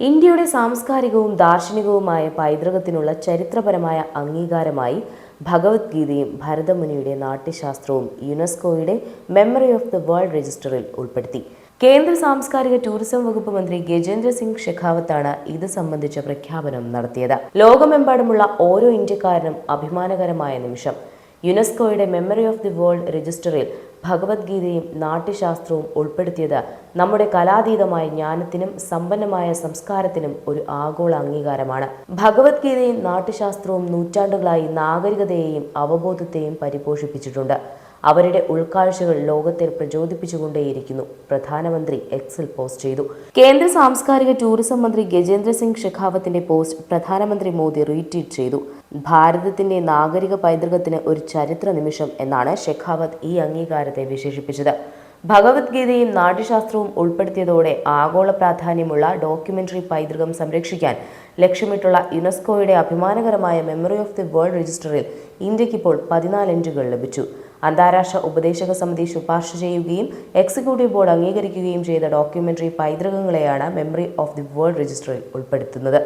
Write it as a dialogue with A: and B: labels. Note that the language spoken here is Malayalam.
A: ഇന്ത്യയുടെ സാംസ്കാരികവും ദാർശനികവുമായ പൈതൃകത്തിനുള്ള ചരിത്രപരമായ അംഗീകാരമായി ഭഗവത്ഗീതയും ഭരതമുനിയുടെ നാട്യശാസ്ത്രവും യുനെസ്കോയുടെ മെമ്മറി ഓഫ് ദ വേൾഡ് രജിസ്റ്ററിൽ ഉൾപ്പെടുത്തി. കേന്ദ്ര സാംസ്കാരിക ടൂറിസം വകുപ്പ് മന്ത്രി ഗജേന്ദ്ര സിംഗ് ഷെഖാവത്താണ് ഇത് സംബന്ധിച്ച പ്രഖ്യാപനം നടത്തിയത്. ലോകമെമ്പാടുമുള്ള ഓരോ ഇന്ത്യക്കാരനും അഭിമാനകരമായ നിമിഷം. യുനെസ്കോയുടെ മെമ്മറി ഓഫ് ദി വേൾഡ് രജിസ്റ്ററിൽ ഭഗവത്ഗീതയും നാട്യശാസ്ത്രവും ഉൾപ്പെടുത്തിയത് നമ്മുടെ കലാതീതമായ ജ്ഞാനത്തിനും സമ്പന്നമായ സംസ്കാരത്തിനും ഒരു ആഗോള അംഗീകാരമാണ്. ഭഗവത്ഗീതയും നാട്യശാസ്ത്രവും നൂറ്റാണ്ടുകളായി നാഗരികതയെയും അവബോധത്തെയും പരിപോഷിപ്പിച്ചിട്ടുണ്ട്. അവരുടെ ഉൾക്കാഴ്ചകൾ ലോകത്തെ പ്രചോദിപ്പിച്ചുകൊണ്ടേയിരിക്കുന്നു, പ്രധാനമന്ത്രി എക്സിൽ പോസ്റ്റ് ചെയ്തു. കേന്ദ്ര സാംസ്കാരിക ടൂറിസം മന്ത്രി ഗജേന്ദ്ര സിംഗ് ഷെഖാവത്തിന്റെ പോസ്റ്റ് പ്രധാനമന്ത്രി മോദി റീട്വീറ്റ് ചെയ്തു. ഭാരതത്തിന്റെ നാഗരിക പൈതൃകത്തിന് ഒരു ചരിത്ര നിമിഷം എന്നാണ് ഷെഖാവത്ത് ഈ അംഗീകാരത്തെ വിശേഷിപ്പിച്ചത്. ഭഗവത്ഗീതയും നാട്യശാസ്ത്രവും ഉൾപ്പെടുത്തിയതോടെ ആഗോള പ്രാധാന്യമുള്ള ഡോക്യുമെന്ററി പൈതൃകം സംരക്ഷിക്കാൻ ലക്ഷ്യമിട്ടുള്ള യുനെസ്കോയുടെ അഭിമാനകരമായ മെമ്മറി ഓഫ് ദി വേൾഡ് രജിസ്റ്ററിൽ ഇന്ത്യക്കിപ്പോൾ 14 എൻട്രികൾ ലഭിച്ചു. അന്താരാഷ്ട്ര ഉപദേശക സമിതി ശുപാർശ ചെയ്യുകയും എക്സിക്യൂട്ടീവ് ബോർഡ് അംഗീകരിക്കുകയും ചെയ്ത ഡോക്യുമെന്ററി പൈതൃകങ്ങളെയാണ് മെമ്മറി ഓഫ് ദി വേൾഡ് രജിസ്റ്ററിൽ ഉൾപ്പെടുത്തുന്നത്.